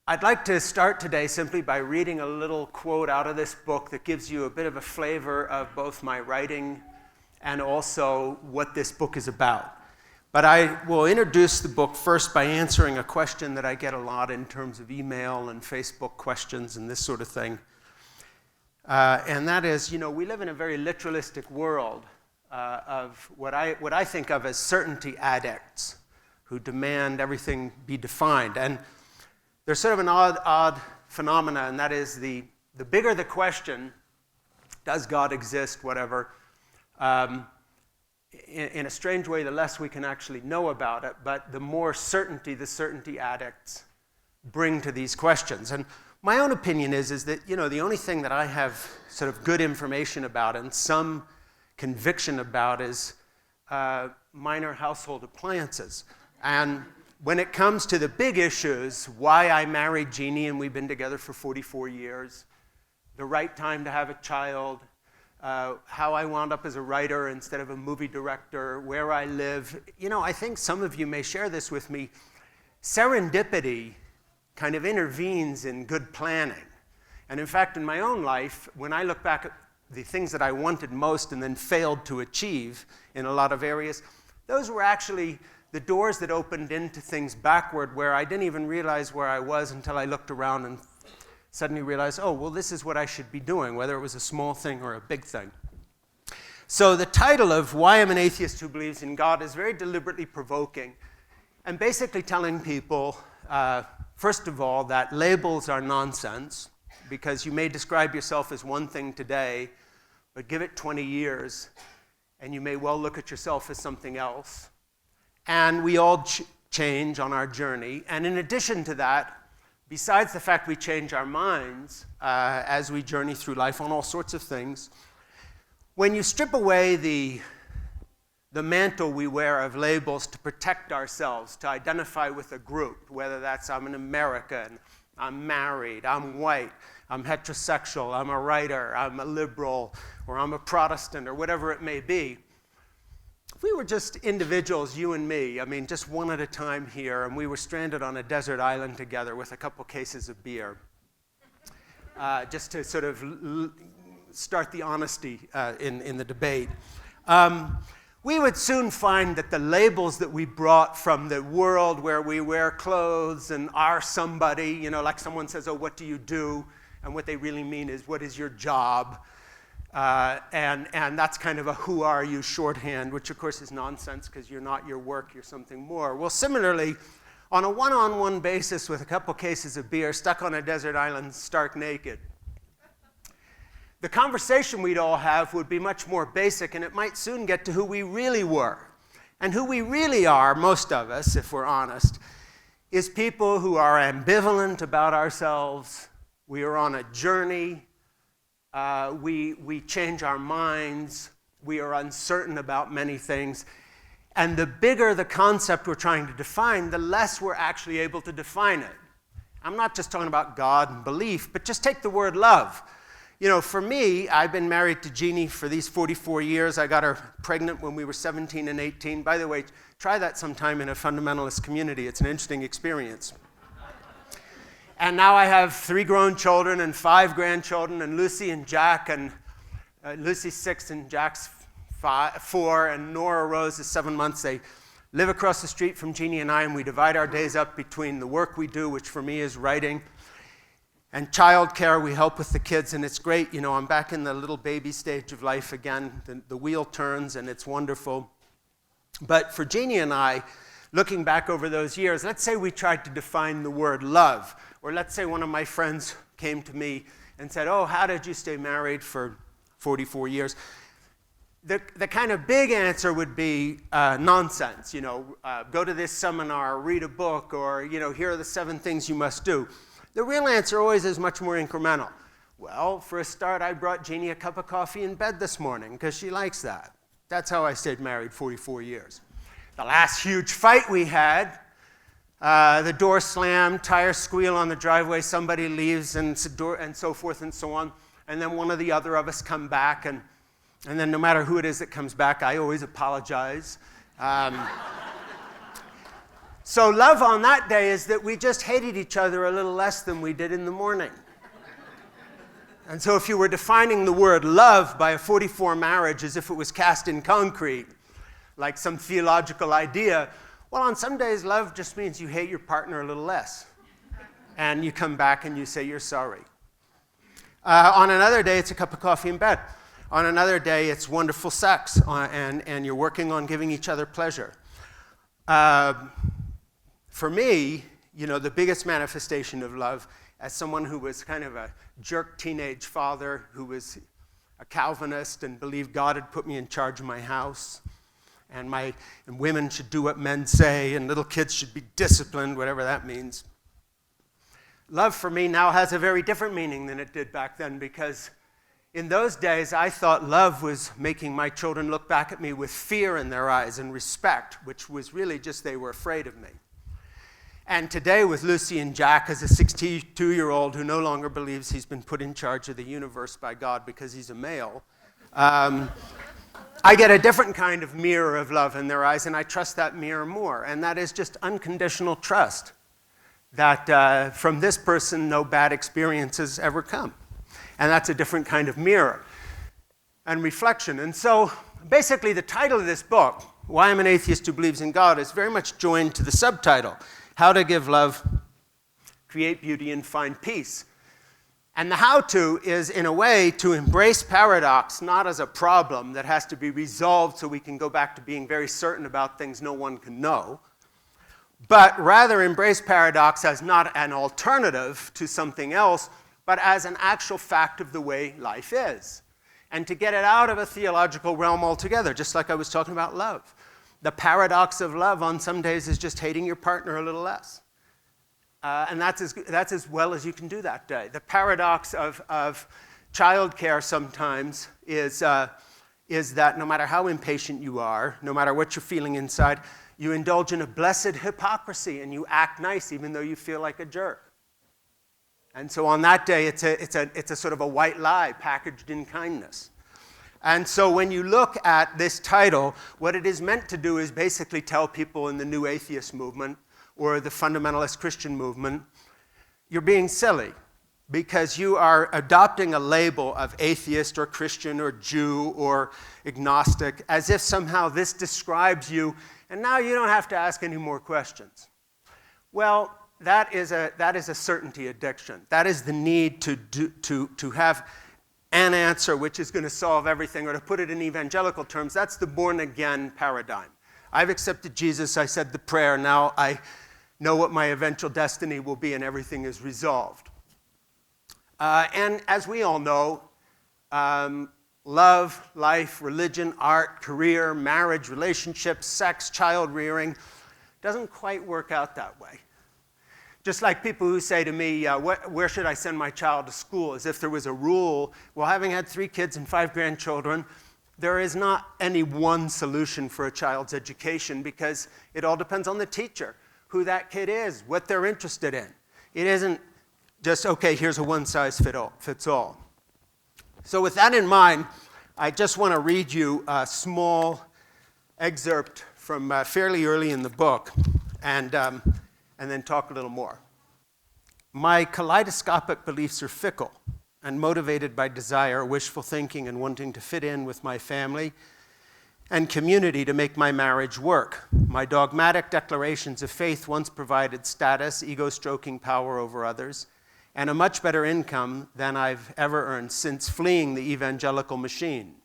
I'd like to start today simply by reading a little quote out of this book that gives you a bit of a flavor of both my writing and also what this book is about. But I will introduce the book first by answering a question that I get a lot in terms of email and Facebook questions and this sort of thing. And that is, we live in a very literalistic world of what I think of as certainty addicts who demand everything be defined. And there's sort of an odd phenomena, and that is the bigger the question, does God exist, whatever, in a strange way, the less we can actually know about it, but the more certainty the certainty addicts bring to these questions. And my own opinion is that, the only thing that I have sort of good information about and some conviction about is minor household appliances. And when it comes to the big issues, why I married Jeannie and we've been together for 44 years, the right time to have a child, how I wound up as a writer instead of a movie director, where I live, I think some of you may share this with me. Serendipity kind of intervenes in good planning. And in fact, in my own life, when I look back at the things that I wanted most and then failed to achieve in a lot of areas, those were actually the doors that opened into things backward where I didn't even realize where I was until I looked around and suddenly realized, oh, well, this is what I should be doing, whether it was a small thing or a big thing. So the title of Why I'm an Atheist Who Believes in God is very deliberately provoking and basically telling people, first of all, that labels are nonsense because you may describe yourself as one thing today, but give it 20 years and you may well look at yourself as something else. And we all change on our journey. And in addition to that, besides the fact we change our minds as we journey through life on all sorts of things, when you strip away the mantle we wear of labels to protect ourselves, to identify with a group, whether that's I'm an American, I'm married, I'm white, I'm heterosexual, I'm a writer, I'm a liberal, or I'm a Protestant, or whatever it may be, if we were just individuals, you and me, just one at a time here, and we were stranded on a desert island together with a couple cases of beer, just to sort of start the honesty in the debate, we would soon find that the labels that we brought from the world where we wear clothes and are somebody, like someone says, oh, what do you do? And what they really mean is, what is your job? And that's kind of a who are you shorthand, which of course is nonsense because you're not your work, you're something more. Well, similarly, on a one-on-one basis with a couple cases of beer, stuck on a desert island, stark naked, the conversation we'd all have would be much more basic, and it might soon get to who we really were. And who we really are, most of us, if we're honest, is people who are ambivalent about ourselves. We are on a journey. We change our minds. We are uncertain about many things. And the bigger the concept we're trying to define, the less we're actually able to define it. I'm not just talking about God and belief, but just take the word love. For me, I've been married to Jeannie for these 44 years. I got her pregnant when we were 17 and 18. By the way, try that sometime in a fundamentalist community. It's an interesting experience. And now I have 3 grown children and 5 grandchildren, and Lucy and Jack, and Lucy's 6 and Jack's 4, and Nora Rose is 7 months. They live across the street from Jeannie and I, and we divide our days up between the work we do, which for me is writing, and childcare. We help with the kids, and it's great. I'm back in the little baby stage of life again. The wheel turns, and it's wonderful. But for Jeannie and I, looking back over those years, let's say we tried to define the word love. Or let's say one of my friends came to me and said, oh, how did you stay married for 44 years? The kind of big answer would be nonsense. Go to this seminar, read a book, or here are the 7 things you must do. The real answer always is much more incremental. Well, for a start, I brought Jeannie a cup of coffee in bed this morning because she likes that. That's how I stayed married 44 years. The last huge fight we had, the door slammed, tires squeal on the driveway, somebody leaves, and so forth and so on. And then one or the other of us come back, and then no matter who it is that comes back, I always apologize. So love on that day is that we just hated each other a little less than we did in the morning. And so if you were defining the word love by a 44 marriage as if it was cast in concrete, like some theological idea, well, on some days, love just means you hate your partner a little less. And you come back and you say you're sorry. On another day, it's a cup of coffee in bed. On another day, it's wonderful sex, and you're working on giving each other pleasure. For me, the biggest manifestation of love, as someone who was kind of a jerk teenage father, who was a Calvinist and believed God had put me in charge of my house, and women should do what men say, and little kids should be disciplined, whatever that means. Love for me now has a very different meaning than it did back then, because in those days, I thought love was making my children look back at me with fear in their eyes and respect, which was really just they were afraid of me. And today, with Lucy and Jack as a 62-year-old who no longer believes he's been put in charge of the universe by God because he's a male, I get a different kind of mirror of love in their eyes, and I trust that mirror more. And that is just unconditional trust that from this person, no bad experiences ever come. And that's a different kind of mirror and reflection. And so basically the title of this book, Why I'm an Atheist Who Believes in God, is very much joined to the subtitle, How to Give Love, Create Beauty, and Find Peace. And the how-to is, in a way, to embrace paradox not as a problem that has to be resolved so we can go back to being very certain about things no one can know, but rather embrace paradox as not an alternative to something else, but as an actual fact of the way life is. And to get it out of a theological realm altogether, just like I was talking about love. The paradox of love on some days is just hating your partner a little less. And that's as well as you can do that day. The paradox of childcare sometimes is that no matter how impatient you are, no matter what you're feeling inside, you indulge in a blessed hypocrisy and you act nice even though you feel like a jerk. And so on that day, it's a sort of a white lie packaged in kindness. And so when you look at this title, what it is meant to do is basically tell people in the new atheist movement or the fundamentalist Christian movement, you're being silly because you are adopting a label of atheist or Christian or Jew or agnostic as if somehow this describes you, and now you don't have to ask any more questions. Well, that is a certainty addiction. That is the need to have an answer which is going to solve everything, or to put it in evangelical terms, that's the born-again paradigm. I've accepted Jesus, I said the prayer, now I know what my eventual destiny will be, and everything is resolved. And as we all know, love, life, religion, art, career, marriage, relationships, sex, child rearing, doesn't quite work out that way. Just like people who say to me, where should I send my child to school? As if there was a rule. Well, having had 3 kids and 5 grandchildren, there is not any one solution for a child's education because it all depends on the teacher, who that kid is, what they're interested in. It isn't just, okay, here's a one-size-fits-all. So with that in mind, I just want to read you a small excerpt from fairly early in the book, and then talk a little more. My kaleidoscopic beliefs are fickle and motivated by desire, wishful thinking, and wanting to fit in with my family and community to make my marriage work. My dogmatic declarations of faith once provided status, ego-stroking power over others, and a much better income than I've ever earned since fleeing the evangelical machine.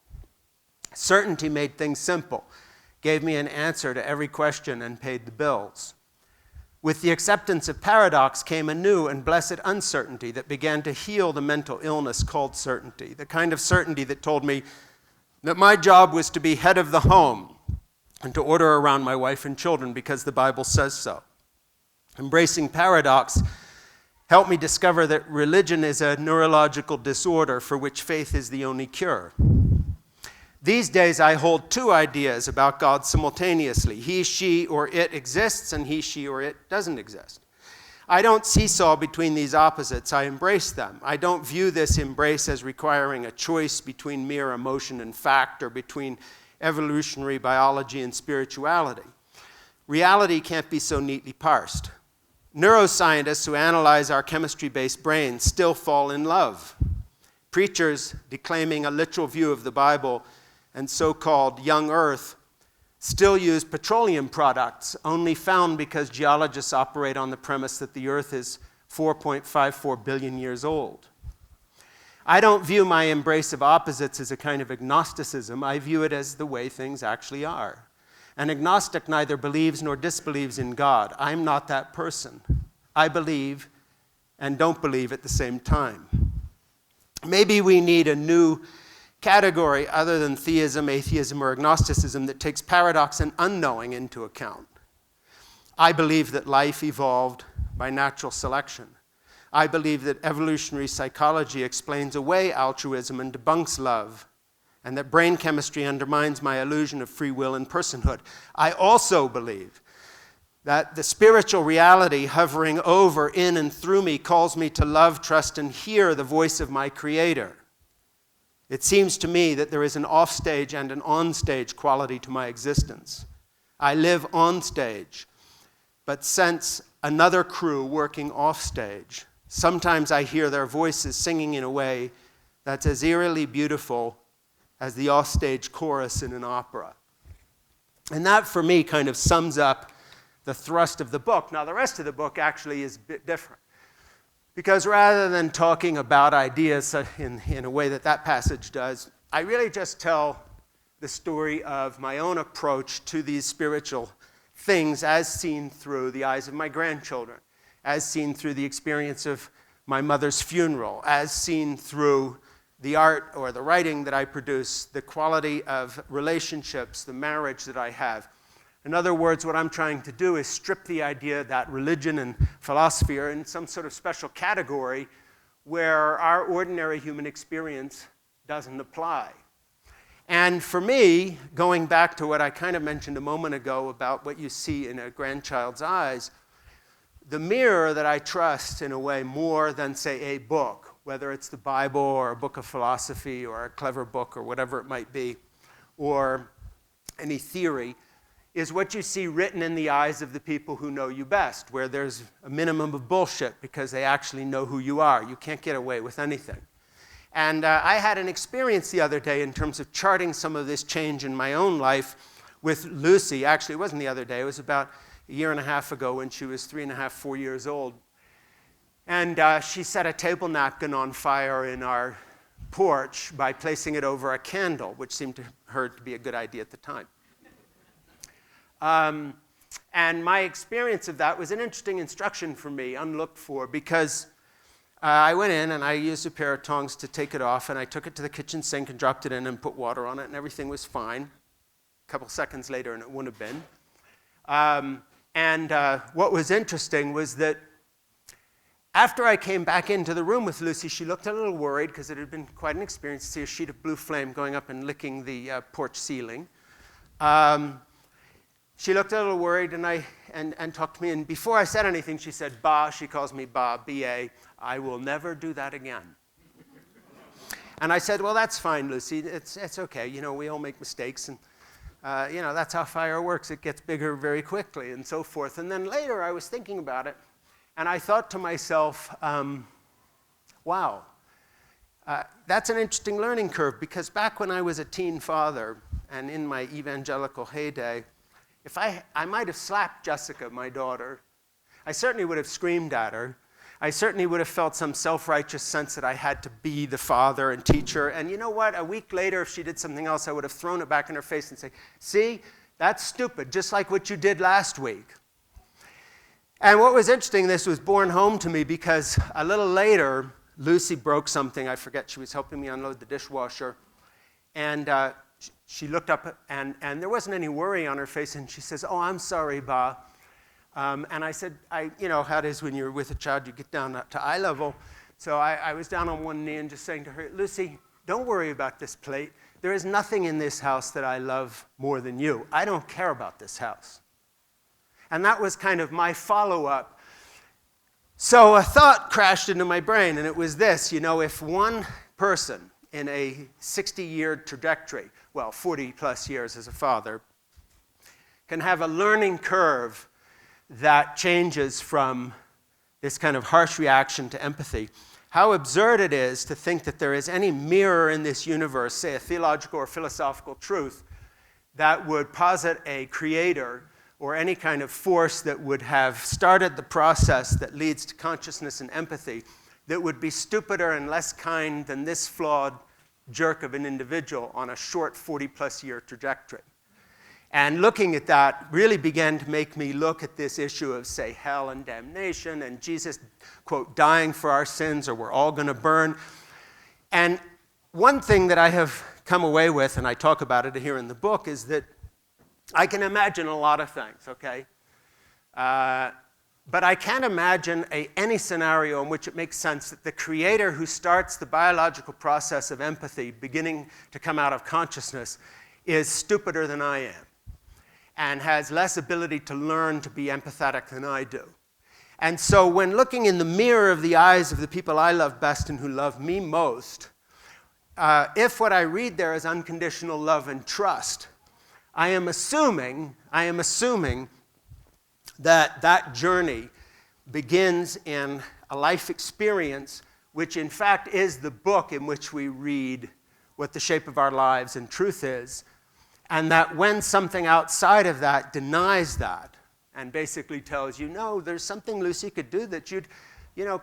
Certainty made things simple, gave me an answer to every question, and paid the bills. With the acceptance of paradox came a new and blessed uncertainty that began to heal the mental illness called certainty, the kind of certainty that told me that my job was to be head of the home and to order around my wife and children because the Bible says so. Embracing paradox helped me discover that religion is a neurological disorder for which faith is the only cure. These days, I hold two ideas about God simultaneously. He, she, or it exists, and he, she, or it doesn't exist. I don't seesaw between these opposites. I embrace them. I don't view this embrace as requiring a choice between mere emotion and fact, or between evolutionary biology and spirituality. Reality can't be so neatly parsed. Neuroscientists who analyze our chemistry-based brains still fall in love. Preachers declaiming a literal view of the Bible and so-called young earth still use petroleum products, only found because geologists operate on the premise that the earth is 4.54 billion years old. I don't view my embrace of opposites as a kind of agnosticism. I view it as the way things actually are. An agnostic neither believes nor disbelieves in God. I'm not that person. I believe and don't believe at the same time. Maybe we need a new category other than theism, atheism, or agnosticism that takes paradox and unknowing into account. I believe that life evolved by natural selection. I believe that evolutionary psychology explains away altruism and debunks love, and that brain chemistry undermines my illusion of free will and personhood. I also believe that the spiritual reality hovering over, in, and through me calls me to love, trust, and hear the voice of my Creator. It seems to me that there is an offstage and an onstage quality to my existence. I live on stage, but sense another crew working offstage. Sometimes I hear their voices singing in a way that's as eerily beautiful as the offstage chorus in an opera. And that, for me, kind of sums up the thrust of the book. Now, the rest of the book actually is a bit different. Because rather than talking about ideas in a way that that passage does, I really just tell the story of my own approach to these spiritual things as seen through the eyes of my grandchildren, as seen through the experience of my mother's funeral, as seen through the art or the writing that I produce, the quality of relationships, the marriage that I have. In other words, what I'm trying to do is strip the idea that religion and philosophy are in some sort of special category where our ordinary human experience doesn't apply. And for me, going back to what I kind of mentioned a moment ago about what you see in a grandchild's eyes, the mirror that I trust in a way more than, say, a book, whether it's the Bible or a book of philosophy or a clever book or whatever it might be, or any theory, is what you see written in the eyes of the people who know you best, where there's a minimum of bullshit because they actually know who you are. You can't get away with anything. And I had an experience the other day in terms of charting some of this change in my own life with Lucy. Actually, it wasn't the other day. It was about a year and a half ago when she was 3.5, 4 years old. And she set a table napkin on fire in our porch by placing it over a candle, which seemed to her to be a good idea at the time. And my experience of that was an interesting instruction for me, unlooked for, because I went in and I used a pair of tongs to take it off, and I took it to the kitchen sink and dropped it in and put water on it, and everything was fine. A couple seconds later, and it wouldn't have been. What was interesting was that after I came back into the room with Lucy, she looked a little worried because it had been quite an experience to see a sheet of blue flame going up and licking the porch ceiling. She looked a little worried and talked to me, and before I said anything, she said, "Ba," she calls me Ba, B-A, "I will never do that again." And I said, "Well, that's fine, Lucy. It's okay. You know, we all make mistakes, and you know, that's how fire works. It gets bigger very quickly," and so forth. And then later, I was thinking about it, and I thought to myself, wow, that's an interesting learning curve, because back when I was a teen father and in my evangelical heyday, if I might have slapped Jessica, my daughter. I certainly would have screamed at her. I certainly would have felt some self-righteous sense that I had to be the father and teacher. And you know what? A week later, if she did something else, I would have thrown it back in her face and say, "See, that's stupid, just like what you did last week." And what was interesting, this was borne home to me because a little later, Lucy broke something. I forget, she was helping me unload the dishwasher. And she looked up, and there wasn't any worry on her face, and she says, "Oh, I'm sorry, Ba." And I said, you know how it is when you're with a child, you get down to eye level. So I was down on one knee and just saying to her, "Lucy, don't worry about this plate. There is nothing in this house that I love more than you. I don't care about this house. And that was kind of my follow-up. So a thought crashed into my brain, and it was this, if one person in a 60-year trajectory, well, 40-plus years as a father, can have a learning curve that changes from this kind of harsh reaction to empathy, how absurd it is to think that there is any mirror in this universe, say a theological or philosophical truth, that would posit a creator or any kind of force that would have started the process that leads to consciousness and empathy that would be stupider and less kind than this flawed jerk of an individual on a short 40-plus year trajectory. And looking at that really began to make me look at this issue of, say, hell and damnation and Jesus, quote, dying for our sins or we're all going to burn. And one thing that I have come away with, and I talk about it here in the book, is that I can imagine a lot of things, okay? But I can't imagine any scenario in which it makes sense that the creator who starts the biological process of empathy beginning to come out of consciousness is stupider than I am and has less ability to learn to be empathetic than I do. And so when looking in the mirror of the eyes of the people I love best and who love me most, if what I read there is unconditional love and trust, I am assuming that that journey begins in a life experience which in fact is the book in which we read what the shape of our lives and truth is, and that when something outside of that denies that and basically tells you, no, there's something Lucy could do that you'd,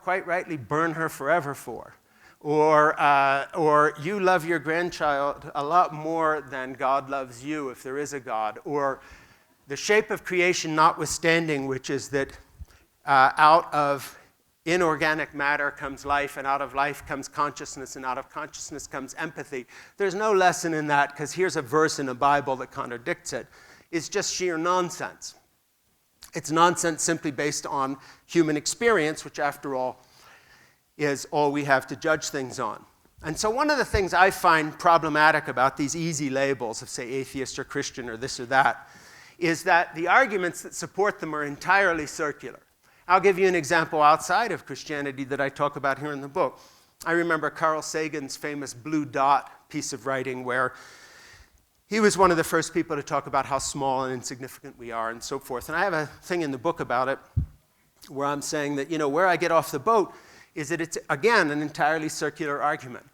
quite rightly burn her forever for, or you love your grandchild a lot more than God loves you if there is a God, or the shape of creation notwithstanding, which is that out of inorganic matter comes life, and out of life comes consciousness, and out of consciousness comes empathy. There's no lesson in that, because here's a verse in the Bible that contradicts it. It's just sheer nonsense. It's nonsense simply based on human experience, which after all is all we have to judge things on. And so one of the things I find problematic about these easy labels of, say, atheist or Christian or this or that, is that the arguments that support them are entirely circular. I'll give you an example outside of Christianity that I talk about here in the book. I remember Carl Sagan's famous Blue Dot piece of writing where he was one of the first people to talk about how small and insignificant we are and so forth. And I have a thing in the book about it where I'm saying that, where I get off the boat is that it's, again, an entirely circular argument.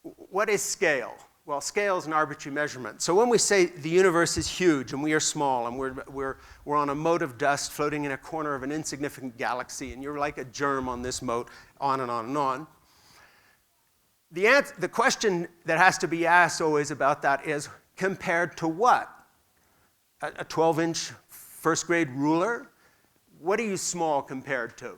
What is scale? Well, scale is an arbitrary measurement. So when we say the universe is huge and we are small and we're on a mote of dust floating in a corner of an insignificant galaxy and you're like a germ on this mote, on and on and on, the question that has to be asked always about that is, compared to what? A 12-inch first-grade ruler? What are you small compared to?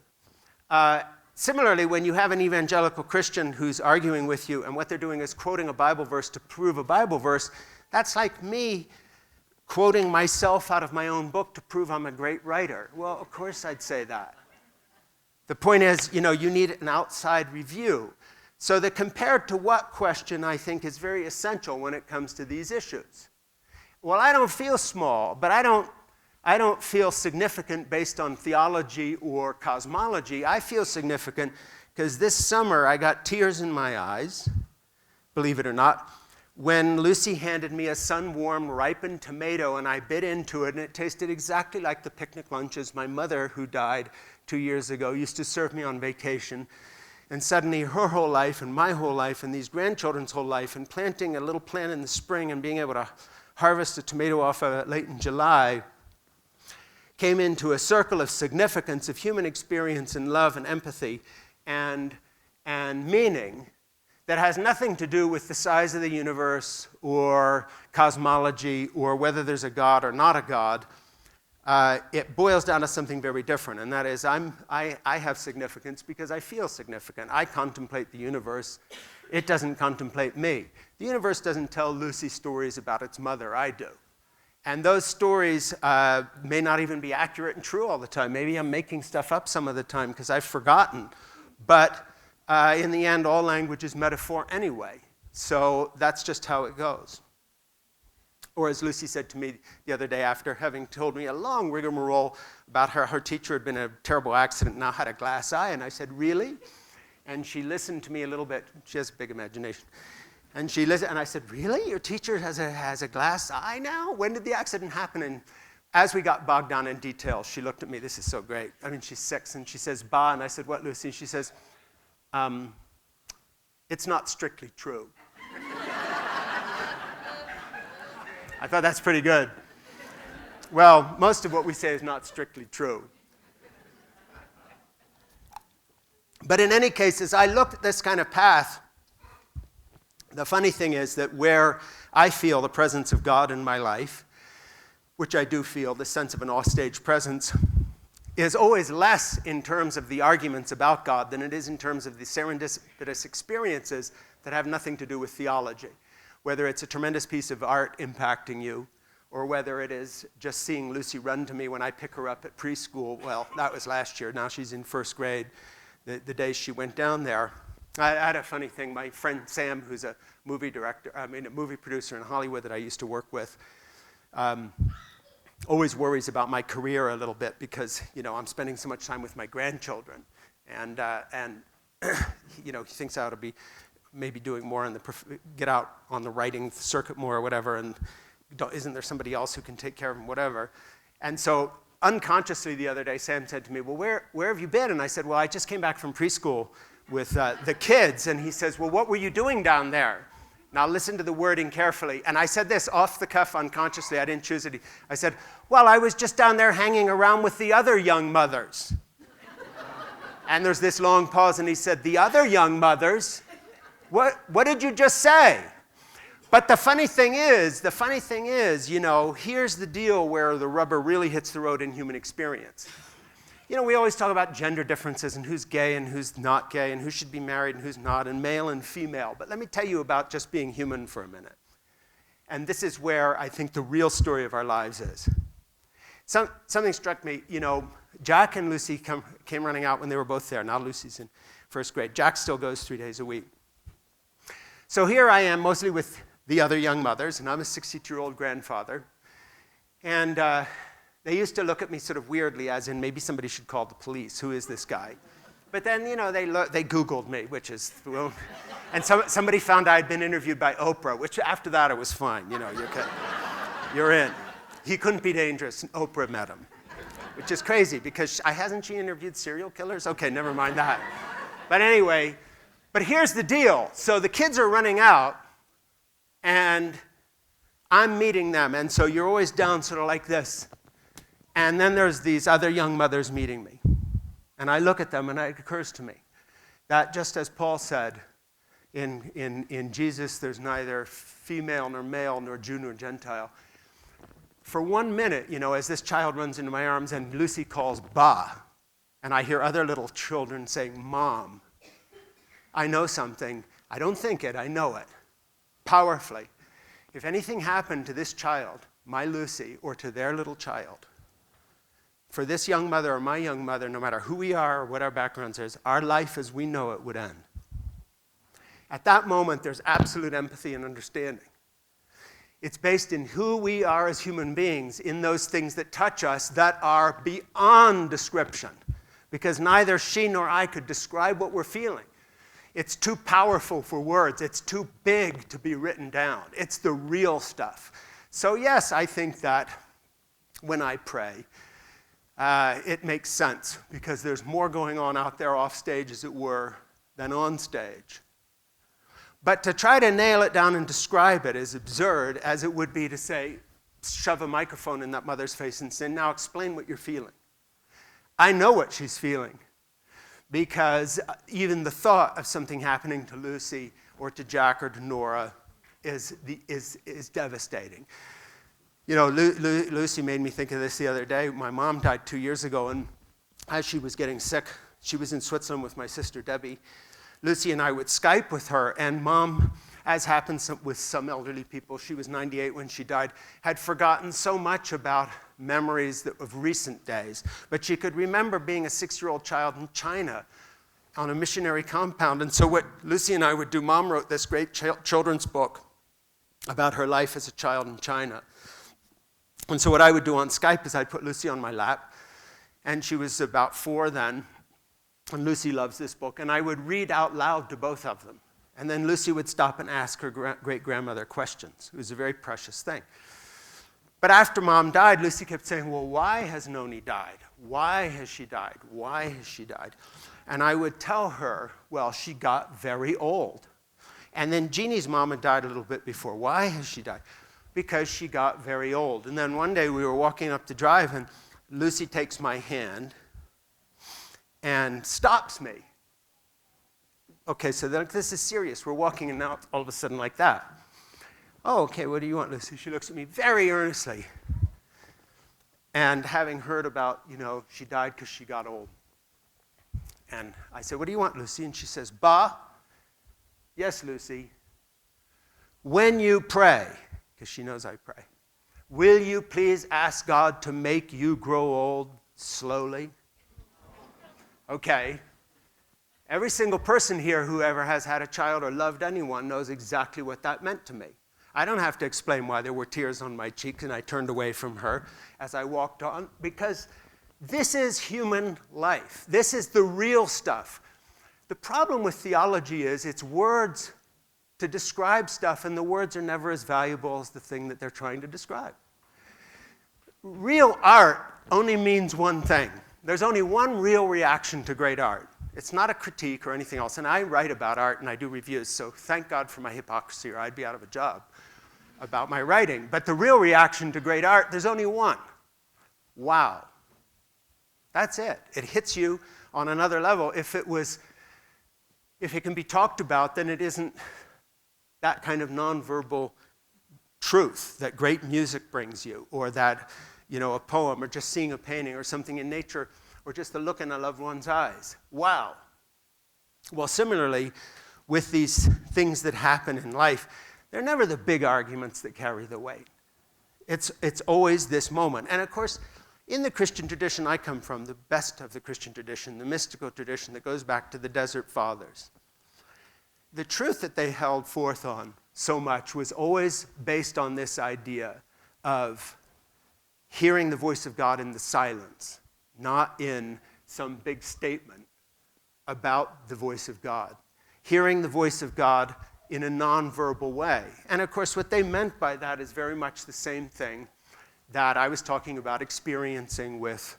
Similarly, when you have an evangelical Christian who's arguing with you and what they're doing is quoting a Bible verse to prove a Bible verse, that's like me quoting myself out of my own book to prove I'm a great writer. Well, of course I'd say that. The point is, you need an outside review. So the compared to what question, I think, is very essential when it comes to these issues. Well, I don't feel small, but I don't feel significant based on theology or cosmology. I feel significant because this summer I got tears in my eyes, believe it or not, when Lucy handed me a sun-warmed, ripened tomato and I bit into it and it tasted exactly like the picnic lunches my mother, who died 2 years ago, used to serve me on vacation. And suddenly her whole life and my whole life and these grandchildren's whole life and planting a little plant in the spring and being able to harvest a tomato off of it late in July came into a circle of significance of human experience and love and empathy and meaning that has nothing to do with the size of the universe or cosmology or whether there's a God or not a God. It boils down to something very different, and that is I have significance because I feel significant. I contemplate the universe. It doesn't contemplate me. The universe doesn't tell Lucy stories about its mother. I do. And those stories may not even be accurate and true all the time. Maybe I'm making stuff up some of the time because I've forgotten. But in the end, all language is metaphor anyway. So that's just how it goes. Or as Lucy said to me the other day after having told me a long rigmarole about her teacher had been in a terrible accident and now had a glass eye, and I said, really? And she listened to me a little bit. She has a big imagination. And she listened, and I said, really? Your teacher has a glass eye now? When did the accident happen? And as we got bogged down in details, she looked at me. This is so great. I mean, she's 6, and she says, "Ba," and I said, "What, Lucy?" And she says, "It's not strictly true." I thought that's pretty good. Well, most of what we say is not strictly true. But in any case, as I looked at this kind of path, the funny thing is that where I feel the presence of God in my life, which I do feel, the sense of an offstage presence, is always less in terms of the arguments about God than it is in terms of the serendipitous experiences that have nothing to do with theology. Whether it's a tremendous piece of art impacting you, or whether it is just seeing Lucy run to me when I pick her up at preschool. Well, that was last year. Now she's in first grade, the day she went down there. I had a funny thing. My friend Sam, who's a movie producer in Hollywood that I used to work with, always worries about my career a little bit because, I'm spending so much time with my grandchildren. And he thinks I ought to be maybe doing more get out on the writing circuit more or whatever, and isn't there somebody else who can take care of him, whatever. And so unconsciously the other day, Sam said to me, "Well, where have you been?" And I said, "Well, I just came back from preschool with the kids." And he says, "Well, what were you doing down there?" Now listen to the wording carefully. And I said this off the cuff unconsciously. I didn't choose it. I said, "Well, I was just down there hanging around with the other young mothers." And there's this long pause, and he said, "The other young mothers? What did you just say?" But the funny thing is, here's the deal where the rubber really hits the road in human experience. We always talk about gender differences and who's gay and who's not gay and who should be married and who's not, and male and female. But let me tell you about just being human for a minute. And this is where I think the real story of our lives is. Something struck me. Jack and Lucy came running out when they were both there. Now Lucy's in first grade. Jack still goes 3 days a week. So here I am, mostly with the other young mothers, and I'm a 62-year-old grandfather. And they used to look at me sort of weirdly, as in maybe somebody should call the police. Who is this guy? But then, they Googled me, which is, and somebody found I'd been interviewed by Oprah, which after that it was fine. You're in. He couldn't be dangerous, and Oprah met him, which is crazy because hasn't she interviewed serial killers? Okay, never mind that. But anyway, but here's the deal. So the kids are running out, and I'm meeting them. And so you're always down sort of like this. And then there's these other young mothers meeting me. And I look at them, and it occurs to me that just as Paul said, in Jesus there's neither female nor male nor Jew nor Gentile. For 1 minute, as this child runs into my arms and Lucy calls "Ba," and I hear other little children saying "Mom," I know something. I don't think it, I know it. Powerfully. If anything happened to this child, my Lucy, or to their little child, for this young mother or my young mother, no matter who we are or what our backgrounds is, our life as we know it would end. At that moment, there's absolute empathy and understanding. It's based in who we are as human beings, in those things that touch us that are beyond description, because neither she nor I could describe what we're feeling. It's too powerful for words. It's too big to be written down. It's the real stuff. So yes, I think that when I pray, it makes sense because there's more going on out there off stage, as it were, than on stage. But to try to nail it down and describe it is absurd, as it would be to say, shove a microphone in that mother's face and say, "Now explain what you're feeling." I know what she's feeling, because even the thought of something happening to Lucy or to Jack or to Nora is devastating. Lucy made me think of this the other day. My mom died 2 years ago, and as she was getting sick, she was in Switzerland with my sister Debbie. Lucy and I would Skype with her, and Mom, as happens with some elderly people, she was 98 when she died, had forgotten so much about memories of recent days. But she could remember being a 6-year-old child in China on a missionary compound. And so what Lucy and I would do, Mom wrote this great children's book about her life as a child in China. And so what I would do on Skype is I'd put Lucy on my lap, and she was about 4 then, and Lucy loves this book, and I would read out loud to both of them. And then Lucy would stop and ask her great-grandmother questions. It was a very precious thing. But after Mom died, Lucy kept saying, well, why has Noni died? Why has she died? Why has she died? And I would tell her, well, she got very old. And then Jeannie's mom had died a little bit before. Why has she died? Because she got very old. And then one day we were walking up the drive, and Lucy takes my hand and stops me. Okay, so this is serious. We're walking, and now all of a sudden like that. Oh, okay, what do you want, Lucy? She looks at me very earnestly. And having heard about, she died because she got old. And I said, what do you want, Lucy? And she says, Ba, yes, Lucy, when you pray, because she knows I pray, will you please ask God to make you grow old slowly? Okay. Every single person here who ever has had a child or loved anyone knows exactly what that meant to me. I don't have to explain why there were tears on my cheeks and I turned away from her as I walked on, because this is human life. This is the real stuff. The problem with theology is it's words to describe stuff, and the words are never as valuable as the thing that they're trying to describe. Real art only means one thing. There's only one real reaction to great art. It's not a critique or anything else. And I write about art and I do reviews, so thank God for my hypocrisy, or I'd be out of a job about my writing. But the real reaction to great art, there's only one. Wow. That's it. It hits you on another level. If it can be talked about, then it isn't that kind of nonverbal truth that great music brings you, or that, a poem, or just seeing a painting, or something in nature, or just the look in a loved one's eyes. Wow. Well, similarly, with these things that happen in life, they're never the big arguments that carry the weight. It's always this moment. And of course, in the Christian tradition I come from, the best of the Christian tradition, the mystical tradition that goes back to the Desert Fathers, the truth that they held forth on so much was always based on this idea of hearing the voice of God in the silence, not in some big statement about the voice of God. Hearing the voice of God in a nonverbal way. And of course, what they meant by that is very much the same thing that I was talking about experiencing with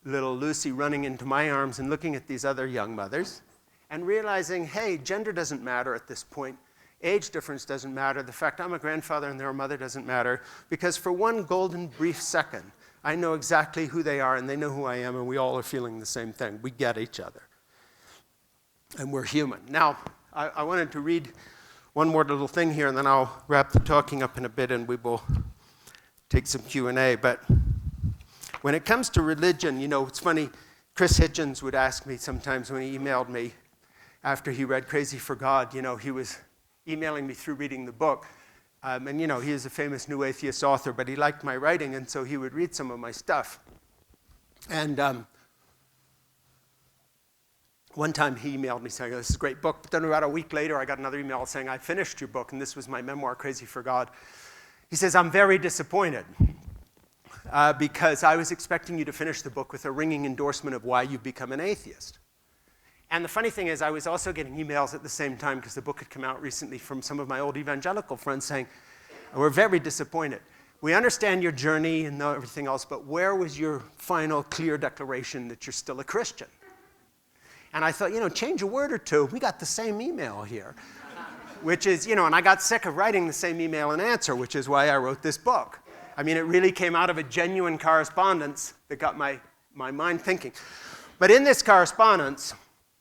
little Lucy running into my arms and looking at these other young mothers and realizing, hey, gender doesn't matter at this point. Age difference doesn't matter. The fact I'm a grandfather and they're a mother doesn't matter, because for one golden brief second, I know exactly who they are and they know who I am, and we all are feeling the same thing. We get each other. And we're human. Now, I wanted to read one more little thing here, and then I'll wrap the talking up in a bit and we will take some Q&A. But when it comes to religion, it's funny, Chris Hitchens would ask me sometimes when he emailed me after he read Crazy for God, he was emailing me through reading the book. And he is a famous new atheist author, but he liked my writing, and so he would read some of my stuff. And one time he emailed me saying, this is a great book. But then about a week later, I got another email saying, I finished your book, and this was my memoir, Crazy for God. He says, I'm very disappointed because I was expecting you to finish the book with a ringing endorsement of why you've become an atheist. And the funny thing is, I was also getting emails at the same time, because the book had come out recently, from some of my old evangelical friends saying, we're very disappointed. We understand your journey and everything else, but where was your final clear declaration that you're still a Christian? And I thought, change a word or two. We got the same email here, which is, and I got sick of writing the same email and answer, which is why I wrote this book. I mean, it really came out of a genuine correspondence that got my mind thinking. But in this correspondence,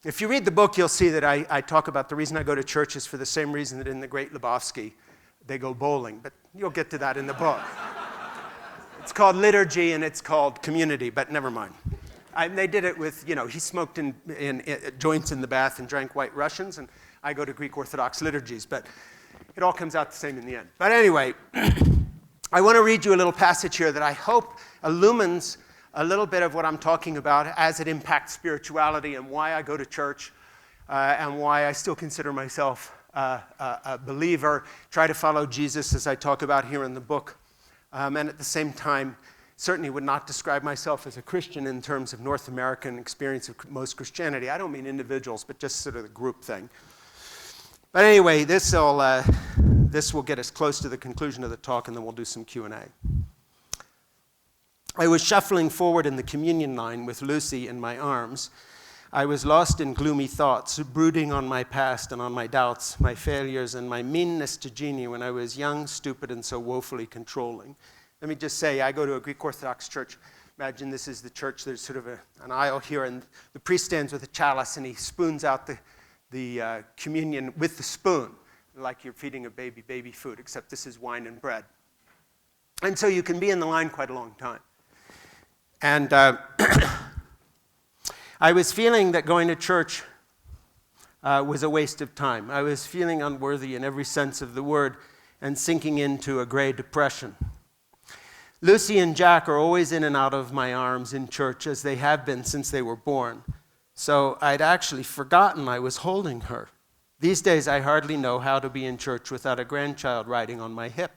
if you read the book, you'll see that I talk about the reason I go to church is for the same reason that in The Great Lebowski, they go bowling. But you'll get to that in the book. It's called liturgy and it's called community, but never mind. They did it with, he smoked in joints in the bath and drank White Russians, and I go to Greek Orthodox liturgies, but it all comes out the same in the end. But anyway, I want to read you a little passage here that I hope illumines a little bit of what I'm talking about as it impacts spirituality and why I go to church and why I still consider myself a believer, try to follow Jesus as I talk about here in the book, and at the same time, certainly would not describe myself as a Christian in terms of North American experience of most Christianity. I don't mean individuals, but just sort of the group thing. But anyway, this will get us close to the conclusion of the talk, and then we'll do some Q&A. I was shuffling forward in the communion line with Lucy in my arms. I was lost in gloomy thoughts, brooding on my past and on my doubts, my failures, and my meanness to Jeannie when I was young, stupid, and so woefully controlling. Let me just say, I go to a Greek Orthodox church. Imagine this is the church. There's sort of an aisle here, and the priest stands with a chalice, and he spoons out the communion with the spoon, like you're feeding a baby food, except this is wine and bread. And so you can be in the line quite a long time. And I was feeling that going to church was a waste of time. I was feeling unworthy in every sense of the word and sinking into a gray depression. Lucy and Jack are always in and out of my arms in church, as they have been since they were born. So I'd actually forgotten I was holding her. These days, I hardly know how to be in church without a grandchild riding on my hip.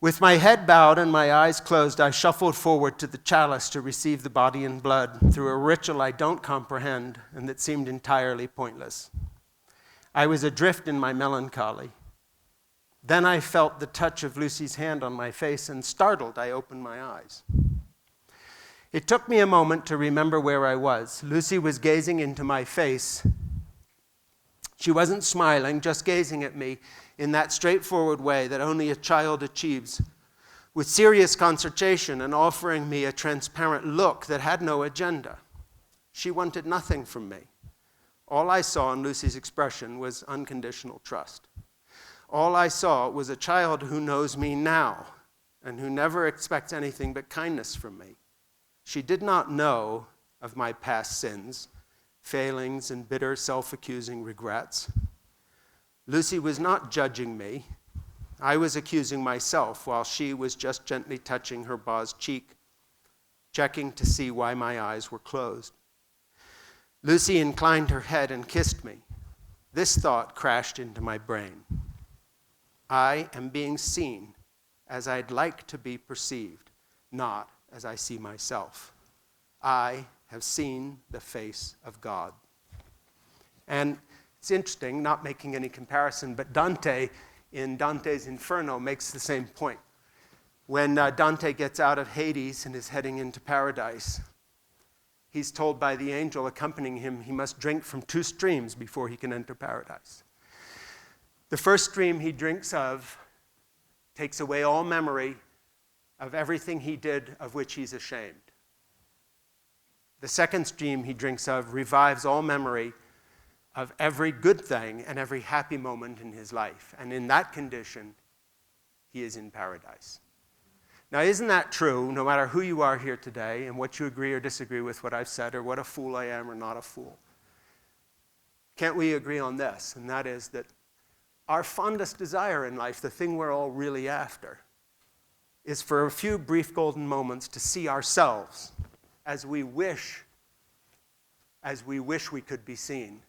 With my head bowed and my eyes closed, I shuffled forward to the chalice to receive the body and blood through a ritual I don't comprehend and that seemed entirely pointless. I was adrift in my melancholy. Then I felt the touch of Lucy's hand on my face, and startled, I opened my eyes. It took me a moment to remember where I was. Lucy was gazing into my face. She wasn't smiling, just gazing at me in that straightforward way that only a child achieves, with serious concentration and offering me a transparent look that had no agenda. She wanted nothing from me. All I saw in Lucy's expression was unconditional trust. All I saw was a child who knows me now and who never expects anything but kindness from me. She did not know of my past sins, failings, and bitter self-accusing regrets. Lucy was not judging me. I was accusing myself while she was just gently touching her pa's cheek, checking to see why my eyes were closed. Lucy inclined her head and kissed me. This thought crashed into my brain. I am being seen as I'd like to be perceived, not as I see myself. I have seen the face of God. And it's interesting, not making any comparison, but Dante, in Dante's Inferno, makes the same point. When Dante gets out of Hades and is heading into paradise, he's told by the angel accompanying him he must drink from 2 streams before he can enter paradise. The first stream he drinks of takes away all memory of everything he did of which he's ashamed. The second stream he drinks of revives all memory of every good thing and every happy moment in his life. And in that condition, he is in paradise. Now, isn't that true, no matter who you are here today and what you agree or disagree with what I've said or what a fool I am or not a fool? Can't we agree on this? And that is that our fondest desire in life, the thing we're all really after, is for a few brief golden moments to see ourselves as we wish we could be seen.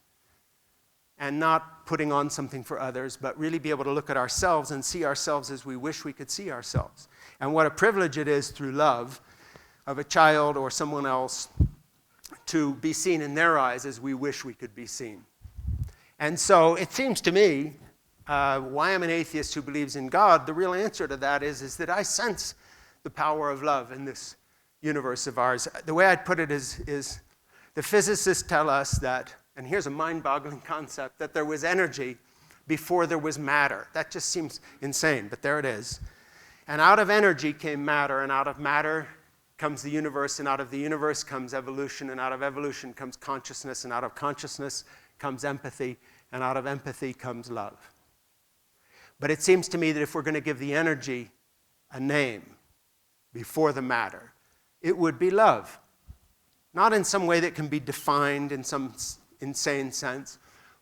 And not putting on something for others, but really be able to look at ourselves and see ourselves as we wish we could see ourselves. And what a privilege it is through love of a child or someone else to be seen in their eyes as we wish we could be seen. And so it seems to me, why I'm an atheist who believes in God, the real answer to that is that I sense the power of love in this universe of ours. The way I'd put it is the physicists tell us that, and here's a mind-boggling concept, that there was energy before there was matter. That just seems insane, but there it is. And out of energy came matter, and out of matter comes the universe, and out of the universe comes evolution, and out of evolution comes consciousness, and out of consciousness comes empathy, and out of empathy comes love. But it seems to me that if we're going to give the energy a name before the matter, it would be love. Not in some way that can be defined in some insane sense,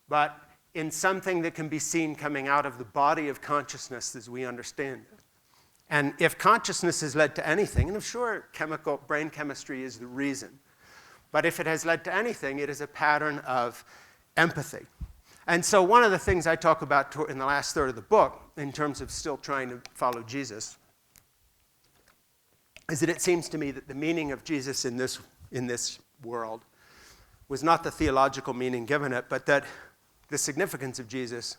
but in something that can be seen coming out of the body of consciousness as we understand it. And if consciousness has led to anything, and I'm sure brain chemistry is the reason, but if it has led to anything, it is a pattern of empathy. And so one of the things I talk about in the last third of the book, in terms of still trying to follow Jesus, is that it seems to me that the meaning of Jesus in this world was not the theological meaning given it, but that the significance of Jesus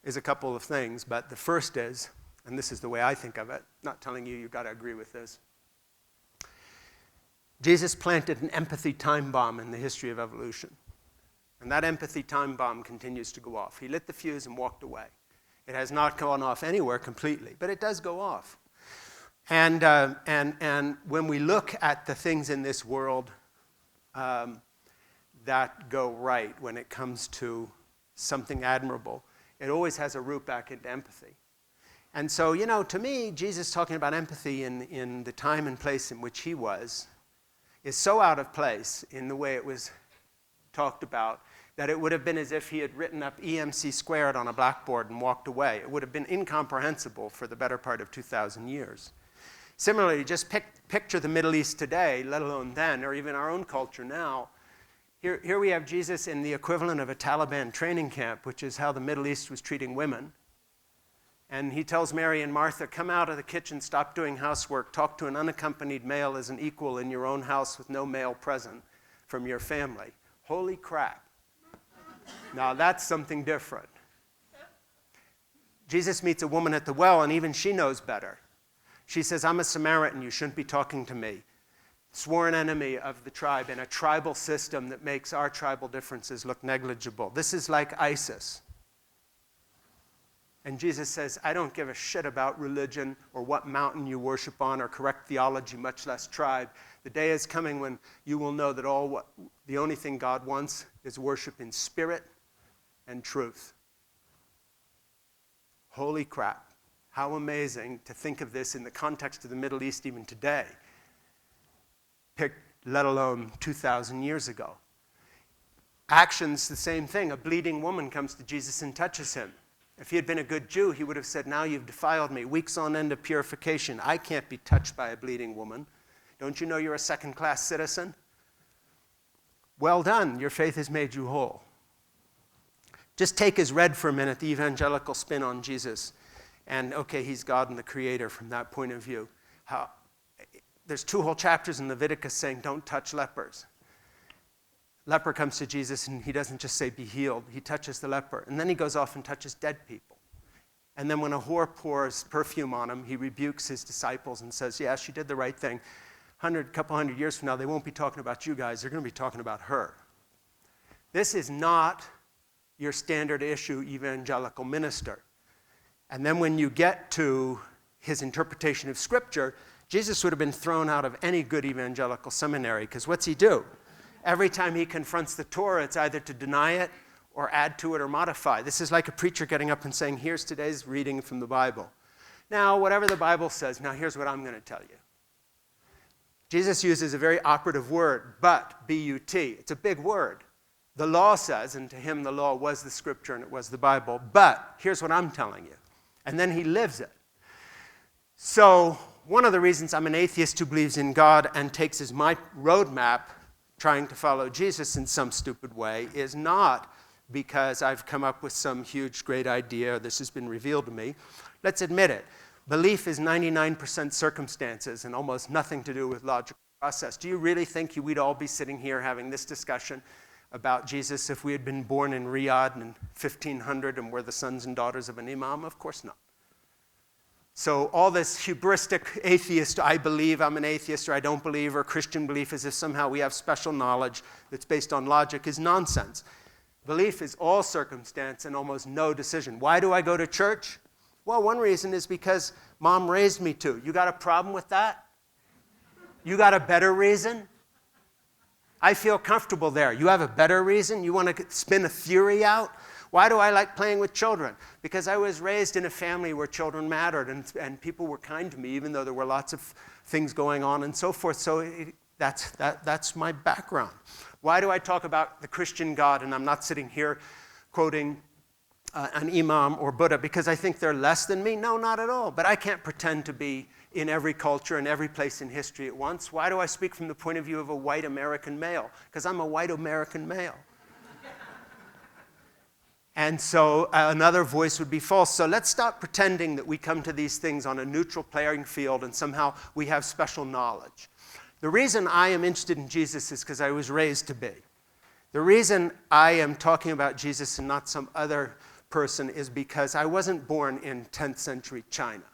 is a couple of things. But the first is, and this is the way I think of it, not telling you you've got to agree with this, Jesus planted an empathy time bomb in the history of evolution. And that empathy time bomb continues to go off. He lit the fuse and walked away. It has not gone off anywhere completely, but it does go off. And when we look at the things in this world that go right when it comes to something admirable, it always has a root back into empathy. And so, to me, Jesus talking about empathy in the time and place in which he was is so out of place in the way it was talked about that it would have been as if he had written up EMC squared on a blackboard and walked away. It would have been incomprehensible for the better part of 2,000 years. Similarly, just picture the Middle East today, let alone then, or even our own culture now. Here we have Jesus in the equivalent of a Taliban training camp, which is how the Middle East was treating women. And he tells Mary and Martha, come out of the kitchen, stop doing housework, talk to an unaccompanied male as an equal in your own house with no male present from your family. Holy crap. Now that's something different. Jesus meets a woman at the well, and even she knows better. She says, I'm a Samaritan, you shouldn't be talking to me. Sworn enemy of the tribe in a tribal system that makes our tribal differences look negligible. This is like ISIS. And Jesus says, I don't give a shit about religion or what mountain you worship on or correct theology, much less tribe. The day is coming when you will know that the only thing God wants is worship in spirit and truth. Holy crap. How amazing to think of this in the context of the Middle East even today, let alone 2,000 years ago. Actions, the same thing. A bleeding woman comes to Jesus and touches him. If he had been a good Jew, he would have said, now you've defiled me. Weeks on end of purification. I can't be touched by a bleeding woman. Don't you know you're a second-class citizen? Well done. Your faith has made you whole. Just take as read for a minute the evangelical spin on Jesus. And, okay, he's God and the creator from that point of view. There's 2 whole chapters in Leviticus saying, don't touch lepers. Leper comes to Jesus, and he doesn't just say, be healed. He touches the leper. And then he goes off and touches dead people. And then when a whore pours perfume on him, he rebukes his disciples and says, yeah, she did the right thing. Couple hundred years from now, they won't be talking about you guys. They're going to be talking about her. This is not your standard issue evangelical minister. And then when you get to his interpretation of Scripture, Jesus would have been thrown out of any good evangelical seminary, because what's he do? Every time he confronts the Torah, it's either to deny it or add to it or modify. This is like a preacher getting up and saying, here's today's reading from the Bible. Now, whatever the Bible says, now here's what I'm going to tell you. Jesus uses a very operative word, but, B-U-T. It's a big word. The law says, and to him the law was the Scripture and it was the Bible, but here's what I'm telling you. And then he lives it. So one of the reasons I'm an atheist who believes in God and takes as my roadmap trying to follow Jesus in some stupid way is not because I've come up with some huge, great idea, this has been revealed to me. Let's admit it. Belief is 99% circumstances and almost nothing to do with logical process. Do you really think we'd all be sitting here having this discussion about Jesus if we had been born in Riyadh in 1500 and were the sons and daughters of an imam? Of course not. So all this hubristic atheist, I believe I'm an atheist, or I don't believe, or Christian belief as if somehow we have special knowledge that's based on logic is nonsense. Belief is all circumstance and almost no decision. Why do I go to church? Well, one reason is because Mom raised me to. You got a problem with that? You got a better reason? I feel comfortable there. You have a better reason? You want to spin a theory out? Why do I like playing with children? Because I was raised in a family where children mattered and people were kind to me, even though there were lots of things going on and so forth. So that's my background. Why do I talk about the Christian God? And I'm not sitting here quoting an imam or Buddha because I think they're less than me? No, not at all. But I can't pretend to be in every culture and every place in history at once. Why do I speak from the point of view of a white American male? Because I'm a white American male. And so another voice would be false. So let's stop pretending that we come to these things on a neutral playing field and somehow we have special knowledge. The reason I am interested in Jesus is because I was raised to be. The reason I am talking about Jesus and not some other person is because I wasn't born in 10th century China.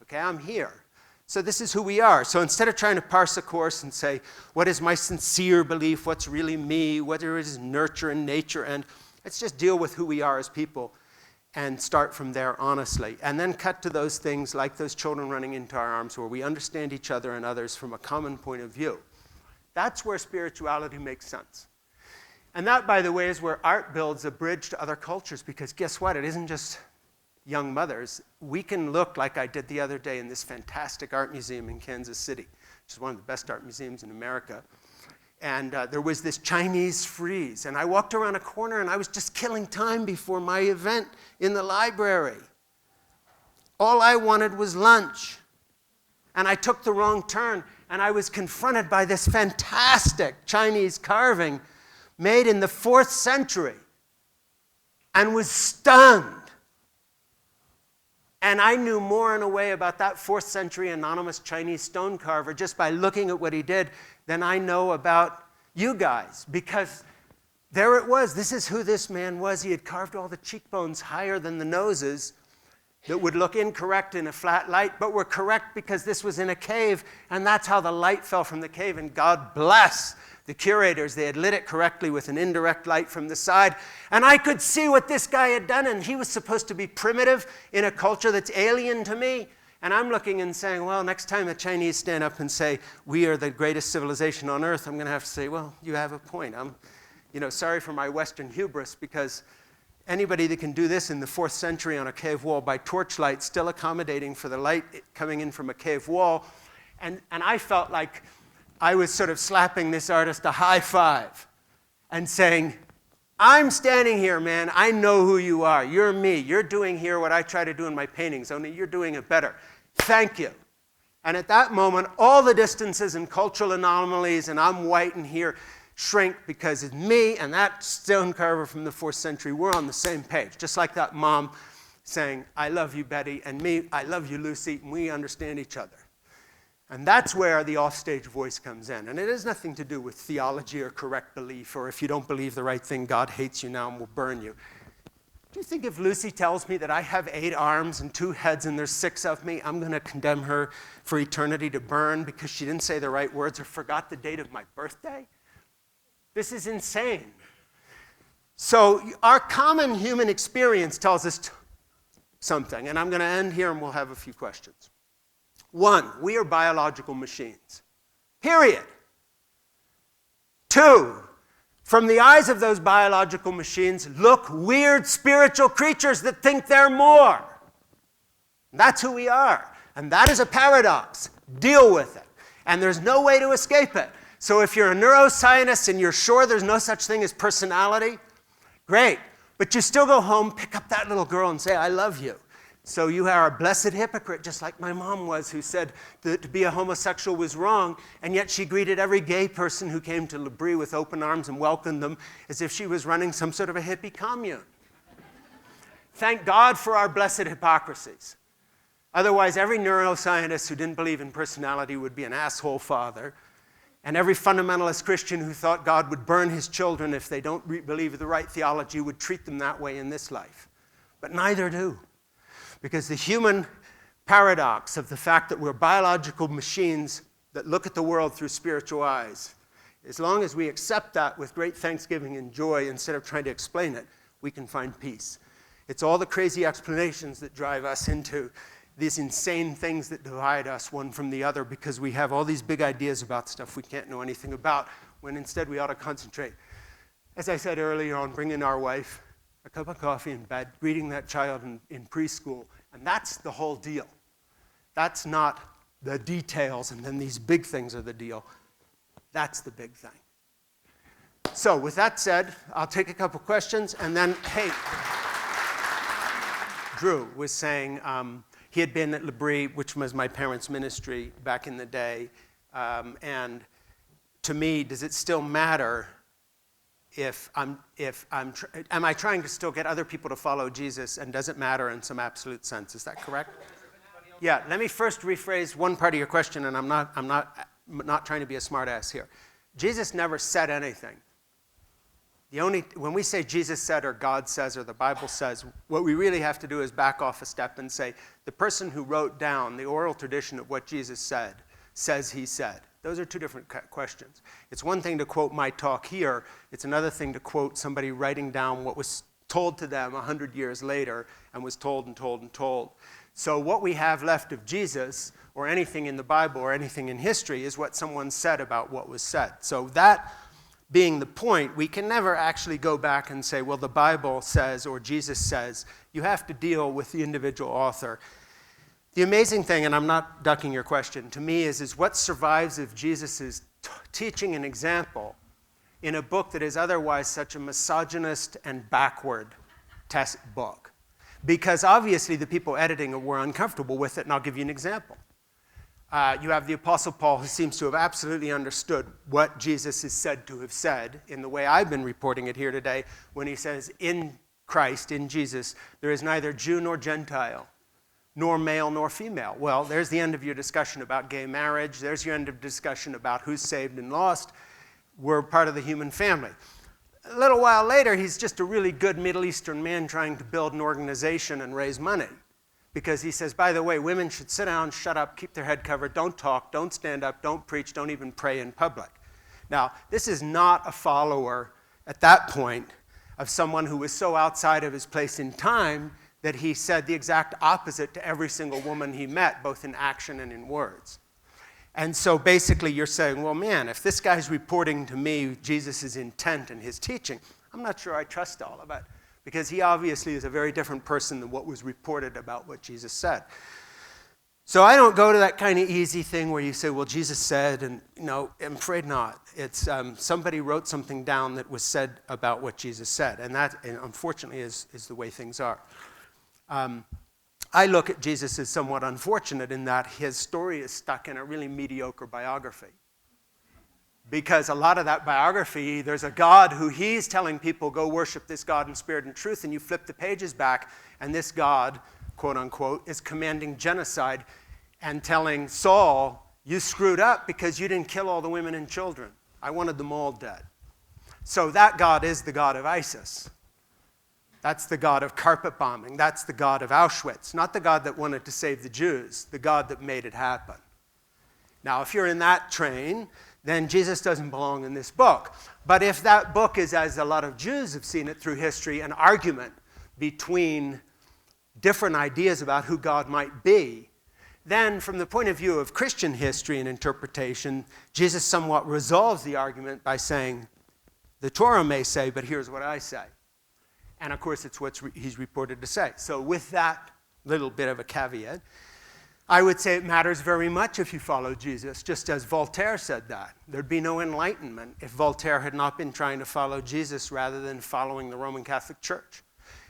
Okay, I'm here. So this is who we are. So instead of trying to parse a course and say, what is my sincere belief, what's really me, whether it is nurture and nature, and let's just deal with who we are as people and start from there honestly. And then cut to those things like those children running into our arms where we understand each other and others from a common point of view. That's where spirituality makes sense. And that, by the way, is where art builds a bridge to other cultures, because guess what? It isn't just young mothers. We can look like I did the other day in this fantastic art museum in Kansas City, which is one of the best art museums in America. And there was this Chinese frieze. And I walked around a corner, and I was just killing time before my event in the library. All I wanted was lunch. And I took the wrong turn, and I was confronted by this fantastic Chinese carving made in the 4th century, and was stunned. And I knew more in a way about that 4th century anonymous Chinese stone carver just by looking at what he did than I know about you guys, because there it was. This is who this man was. He had carved all the cheekbones higher than the noses that would look incorrect in a flat light, but were correct because this was in a cave, and that's how the light fell from the cave. And God bless the curators. They had lit it correctly with an indirect light from the side. And I could see what this guy had done, and he was supposed to be primitive in a culture that's alien to me. And I'm looking and saying, well, next time the Chinese stand up and say, we are the greatest civilization on earth, I'm going to have to say, well, you have a point. I'm, sorry for my Western hubris, because anybody that can do this in the 4th century on a cave wall by torchlight, still accommodating for the light coming in from a cave wall. And I felt like I was sort of slapping this artist a high five and saying, I'm standing here, man. I know who you are. You're me. You're doing here what I try to do in my paintings, only you're doing it better. Thank you. And at that moment, all the distances and cultural anomalies, and I'm white and here, shrink, because it's me and that stone carver from the 4th century. We're on the same page, just like that mom saying, I love you, Betty, and me, I love you, Lucy, and we understand each other. And that's where the offstage voice comes in. And it has nothing to do with theology or correct belief, or if you don't believe the right thing, God hates you now and will burn you. Do you think if Lucy tells me that I have 8 arms and 2 heads and there's 6 of me, I'm going to condemn her for eternity to burn because she didn't say the right words or forgot the date of my birthday? This is insane. So our common human experience tells us something. And I'm going to end here and we'll have a few questions. 1, we are biological machines. Period. 2, from the eyes of those biological machines, look weird spiritual creatures that think they're more. That's who we are. And that is a paradox. Deal with it. And there's no way to escape it. So if you're a neuroscientist and you're sure there's no such thing as personality, great. But you still go home, pick up that little girl and say, I love you. So you are a blessed hypocrite, just like my mom was, who said that to be a homosexual was wrong, and yet she greeted every gay person who came to L'Abri with open arms and welcomed them as if she was running some sort of a hippie commune. Thank God for our blessed hypocrisies. Otherwise, every neuroscientist who didn't believe in personality would be an asshole father, and every fundamentalist Christian who thought God would burn his children if they don't believe the right theology would treat them that way in this life. But neither do. Because the human paradox of the fact that we're biological machines that look at the world through spiritual eyes, as long as we accept that with great thanksgiving and joy instead of trying to explain it, we can find peace. It's all the crazy explanations that drive us into these insane things that divide us one from the other, because we have all these big ideas about stuff we can't know anything about, when instead we ought to concentrate. As I said earlier on, bringing our wife a cup of coffee in bed, greeting that child in preschool, and that's the whole deal. That's not the details, and then these big things are the deal. That's the big thing. So with that said, I'll take a couple questions, and then, hey. Drew was saying he had been at L'Abri, which was my parents' ministry back in the day, and to me, does it still matter am I trying to still get other people to follow Jesus, and does it matter in some absolute sense? Is that correct? Yeah, let me first rephrase one part of your question, and I'm not trying to be a smartass here. Jesus never said anything. When we say Jesus said or God says or the Bible says, what we really have to do is back off a step and say, the person who wrote down the oral tradition of what Jesus said, says he said. Those are two different questions. It's one thing to quote my talk here. It's another thing to quote somebody writing down what was told to them 100 years later and was told and told and told. So what we have left of Jesus, or anything in the Bible or anything in history, is what someone said about what was said. So that being the point, we can never actually go back and say, well, the Bible says or Jesus says. You have to deal with the individual author. The amazing thing, and I'm not ducking your question, to me is what survives of Jesus' teaching and example in a book that is otherwise such a misogynist and backward book. Because obviously the people editing it were uncomfortable with it, and I'll give you an example. You have the Apostle Paul, who seems to have absolutely understood what Jesus is said to have said in the way I've been reporting it here today, when he says, in Christ, in Jesus, there is neither Jew nor Gentile, nor male nor female. Well, there's the end of your discussion about gay marriage. There's your end of discussion about who's saved and lost. We're part of the human family. A little while later, he's just a really good Middle Eastern man trying to build an organization and raise money. Because he says, by the way, women should sit down, shut up, keep their head covered, don't talk, don't stand up, don't preach, don't even pray in public. Now, this is not a follower at that point of someone who was so outside of his place in time that he said the exact opposite to every single woman he met, both in action and in words. And so basically you're saying, well, man, if this guy's reporting to me Jesus' intent and his teaching, I'm not sure I trust all of it, because he obviously is a very different person than what was reported about what Jesus said. So I don't go to that kind of easy thing where you say, well, Jesus said, and no, I'm afraid not. It's somebody wrote something down that was said about what Jesus said, and that, unfortunately, is the way things are. I look at Jesus as somewhat unfortunate in that his story is stuck in a really mediocre biography. Because a lot of that biography, there's a God who he's telling people, go worship this God in spirit and truth, and you flip the pages back, and this God, quote unquote, is commanding genocide and telling Saul, you screwed up because you didn't kill all the women and children. I wanted them all dead. So that God is the God of ISIS. That's the God of carpet bombing. That's the God of Auschwitz. Not the God that wanted to save the Jews, the God that made it happen. Now, if you're in that train, then Jesus doesn't belong in this book. But if that book is, as a lot of Jews have seen it through history, an argument between different ideas about who God might be, then from the point of view of Christian history and interpretation, Jesus somewhat resolves the argument by saying, the Torah may say, but here's what I say. And of course, it's what he's reported to say. So with that little bit of a caveat, I would say it matters very much if you follow Jesus, just as Voltaire said that. There'd be no enlightenment if Voltaire had not been trying to follow Jesus rather than following the Roman Catholic Church.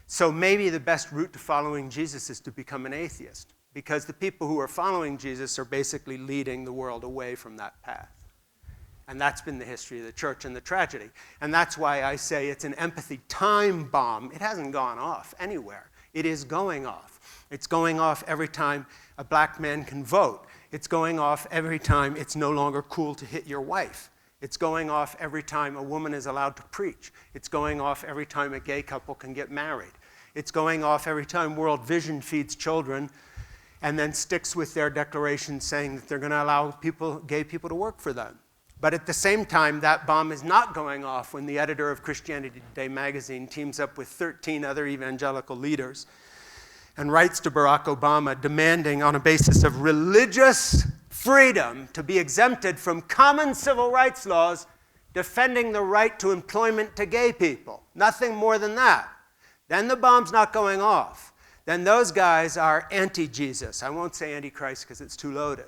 So maybe the best route to following Jesus is to become an atheist, because the people who are following Jesus are basically leading the world away from that path. And that's been the history of the church and the tragedy. And that's why I say it's an empathy time bomb. It hasn't gone off anywhere. It is going off. It's going off every time a black man can vote. It's going off every time it's no longer cool to hit your wife. It's going off every time a woman is allowed to preach. It's going off every time a gay couple can get married. It's going off every time World Vision feeds children and then sticks with their declaration saying that they're going to allow gay people to work for them. But at the same time, that bomb is not going off when the editor of Christianity Today magazine teams up with 13 other evangelical leaders and writes to Barack Obama demanding on a basis of religious freedom to be exempted from common civil rights laws defending the right to employment to gay people. Nothing more than that. Then the bomb's not going off. Then those guys are anti-Jesus. I won't say anti-Christ because it's too loaded.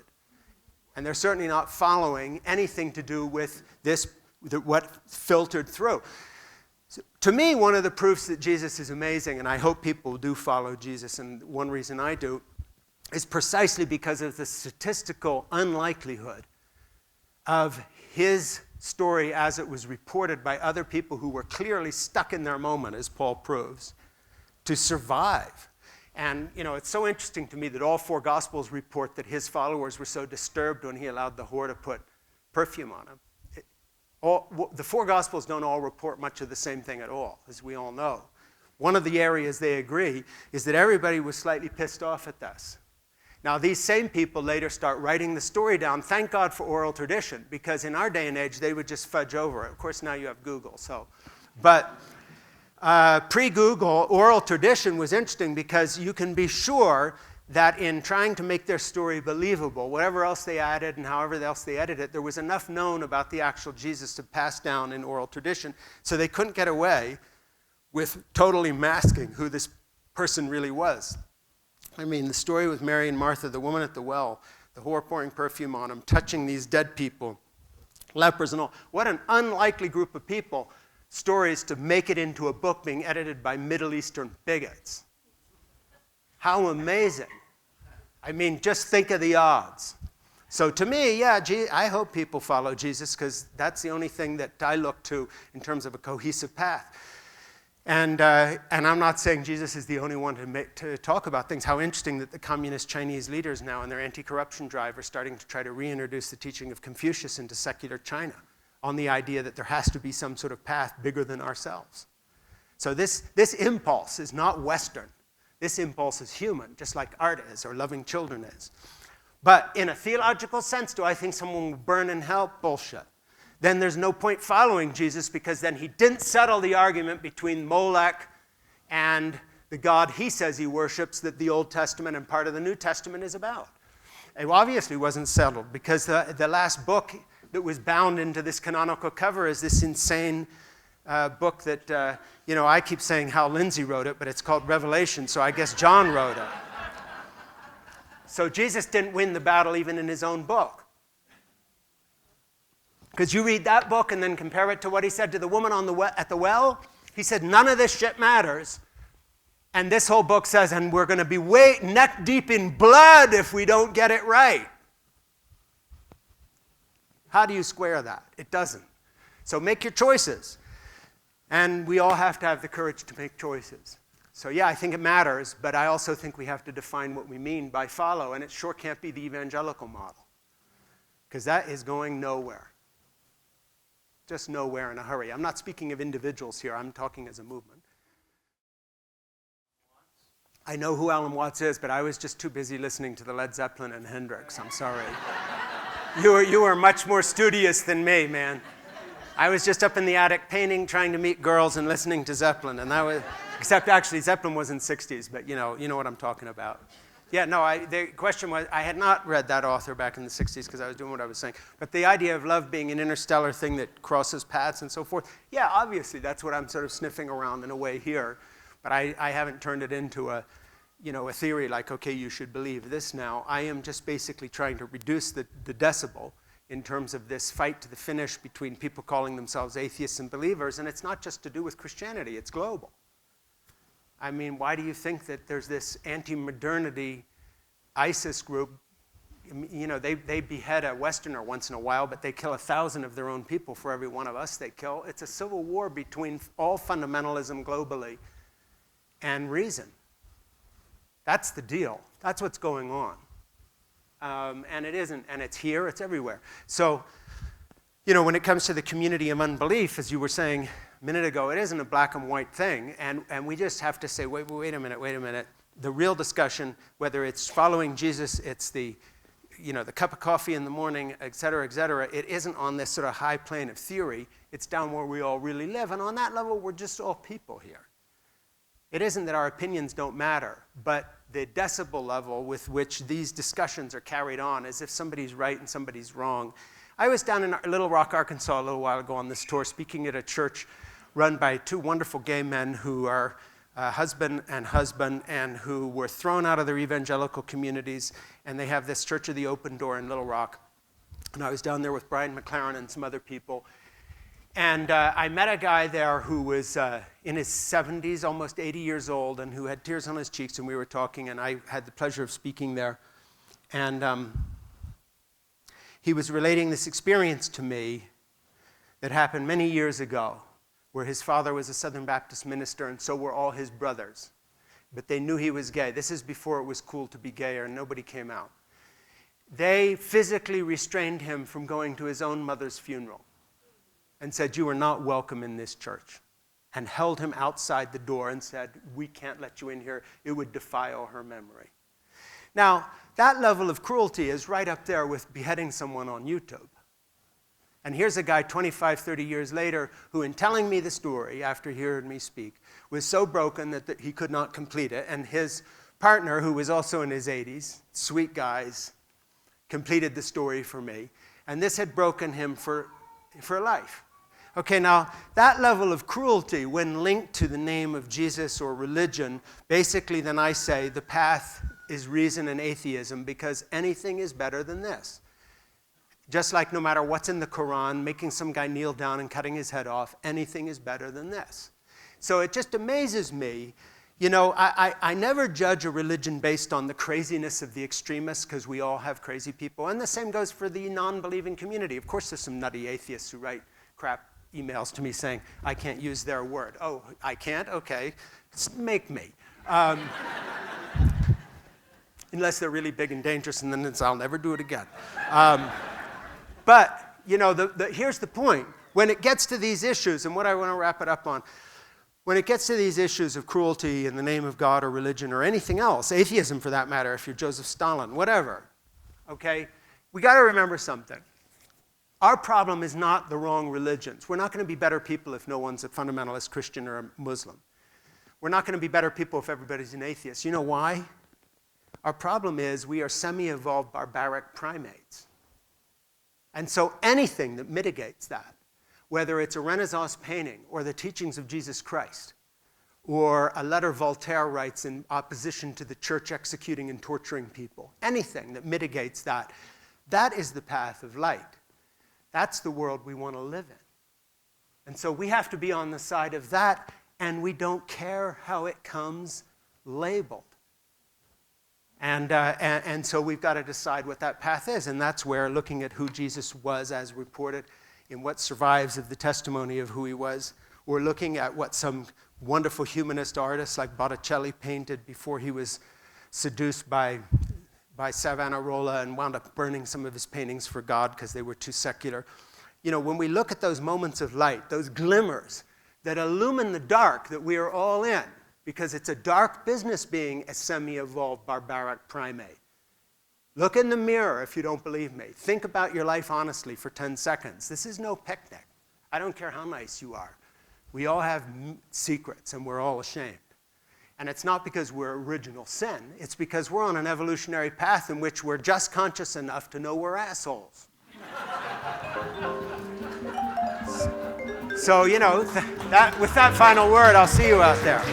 And they're certainly not following anything to do with this, what filtered through. So, to me, one of the proofs that Jesus is amazing, and I hope people do follow Jesus, and one reason I do, is precisely because of the statistical unlikelihood of his story as it was reported by other people who were clearly stuck in their moment, as Paul proves, to survive. And, it's so interesting to me that all four Gospels report that his followers were so disturbed when he allowed the whore to put perfume on him. The four Gospels don't all report much of the same thing at all, as we all know. One of the areas they agree is that everybody was slightly pissed off at this. Now, these same people later start writing the story down. Thank God for oral tradition, because in our day and age, they would just fudge over it. Of course, now you have Google, But pre-Google, oral tradition was interesting because you can be sure that in trying to make their story believable, whatever else they added and however else they edited it, there was enough known about the actual Jesus to pass down in oral tradition, so they couldn't get away with totally masking who this person really was. I mean, the story with Mary and Martha, the woman at the well, the whore pouring perfume on him, touching these dead people, lepers and all. What an unlikely group of people, stories to make it into a book being edited by Middle Eastern bigots. How amazing. I mean, just think of the odds. So to me, I hope people follow Jesus, because that's the only thing that I look to in terms of a cohesive path. And I'm not saying Jesus is the only one to talk about things. How interesting that the communist Chinese leaders now in their anti-corruption drive are starting to try to reintroduce the teaching of Confucius into secular China on the idea that there has to be some sort of path bigger than ourselves. So this impulse is not Western. This impulse is human, just like art is or loving children is. But in a theological sense, do I think someone will burn in hell? Bullshit. Then there's no point following Jesus, because then he didn't settle the argument between Molech and the God he says he worships that the Old Testament and part of the New Testament is about. It obviously wasn't settled, because the last book that was bound into this canonical cover is this insane book that, I keep saying Hal Lindsey wrote it, but it's called Revelation, so I guess John wrote it. So Jesus didn't win the battle even in his own book. Because you read that book and then compare it to what he said to the woman at the well. He said, none of this shit matters. And this whole book says, and we're going to be neck deep in blood if we don't get it right. How do you square that? It doesn't. So make your choices. And we all have to have the courage to make choices. So I think it matters, but I also think we have to define what we mean by follow, and it sure can't be the evangelical model, because that is going nowhere. Just nowhere in a hurry. I'm not speaking of individuals here. I'm talking as a movement. I know who Alan Watts is, but I was just too busy listening to the Led Zeppelin and Hendrix. I'm sorry. You were much more studious than me, man. I was just up in the attic painting, trying to meet girls and listening to Zeppelin. And that was, except actually Zeppelin was in the 60s, but you know what I'm talking about. Yeah, no, the question was, I had not read that author back in the 60s because I was doing what I was saying. But the idea of love being an interstellar thing that crosses paths and so forth, obviously that's what I'm sort of sniffing around in a way here. But I haven't turned it into a theory like, okay, you should believe this now. I am just basically trying to reduce the decibel in terms of this fight to the finish between people calling themselves atheists and believers. And it's not just to do with Christianity, it's global. I mean, why do you think that there's this anti-modernity ISIS group? They behead a Westerner once in a while, but they kill 1,000 of their own people for every one of us they kill. It's a civil war between all fundamentalism globally and reason. That's the deal. That's what's going on. And it isn't, and it's here, it's everywhere. So, when it comes to the community of unbelief, as you were saying a minute ago, it isn't a black and white thing, and we just have to say, wait a minute. The real discussion, whether it's following Jesus, it's the cup of coffee in the morning, et cetera, it isn't on this sort of high plane of theory. It's down where we all really live, and on that level, we're just all people here. It isn't that our opinions don't matter, but the decibel level with which these discussions are carried on, as if somebody's right and somebody's wrong. I was down in Little Rock, Arkansas a little while ago on this tour, speaking at a church run by two wonderful gay men who are husband and who were thrown out of their evangelical communities, and they have this Church of the Open Door in Little Rock. And I was down there with Brian McLaren and some other people. And I met a guy there who was in his 70s, almost 80 years old, and who had tears on his cheeks, and we were talking, and I had the pleasure of speaking there. And he was relating this experience to me that happened many years ago, where his father was a Southern Baptist minister, and so were all his brothers. But they knew he was gay. This is before it was cool to be gay, or nobody came out. They physically restrained him from going to his own mother's funeral and said, "You are not welcome in this church," and held him outside the door and said, "We can't let you in here. It would defile her memory." Now, that level of cruelty is right up there with beheading someone on YouTube. And here's a guy 25, 30 years later who, in telling me the story after he heard me speak, was so broken that he could not complete it. And his partner, who was also in his 80s, sweet guys, completed the story for me. And this had broken him for life. Okay, now, that level of cruelty, when linked to the name of Jesus or religion, basically then I say the path is reason and atheism, because anything is better than this. Just like no matter what's in the Quran, making some guy kneel down and cutting his head off, anything is better than this. So it just amazes me. You know, I never judge a religion based on the craziness of the extremists, because we all have crazy people. And the same goes for the non-believing community. Of course, there's some nutty atheists who write crap emails to me saying, I can't use their word. Oh, I can't? Okay. Make me. Unless they're really big and dangerous, and then it's, I'll never do it again. But, you know, here's the point. When it gets to these issues, and what I want to wrap it up on, when it gets to these issues of cruelty in the name of God or religion or anything else, atheism for that matter, if you're Joseph Stalin, whatever, okay, we got to remember something. Our problem is not the wrong religions. We're not going to be better people if no one's a fundamentalist Christian or a Muslim. We're not going to be better people if everybody's an atheist. You know why? Our problem is we are semi-evolved barbaric primates. And so anything that mitigates that, whether it's a Renaissance painting or the teachings of Jesus Christ, or a letter Voltaire writes in opposition to the church executing and torturing people, anything that mitigates that, that is the path of light. That's the world we want to live in. And so we have to be on the side of that, and we don't care how it comes labeled. And so we've got to decide what that path is, and that's where looking at who Jesus was as reported in what survives of the testimony of who he was, or looking at what some wonderful humanist artists like Botticelli painted before he was seduced by Savonarola and wound up burning some of his paintings for God because they were too secular. You know, when we look at those moments of light, those glimmers that illumine the dark that we are all in, because it's a dark business being a semi-evolved barbaric primate. Look in the mirror if you don't believe me. Think about your life honestly for 10 seconds. This is no picnic. I don't care how nice you are. We all have secrets, and we're all ashamed. And it's not because we're original sin. It's because we're on an evolutionary path in which we're just conscious enough to know we're assholes. So, you know, with that final word, I'll see you out there.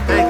Thank you.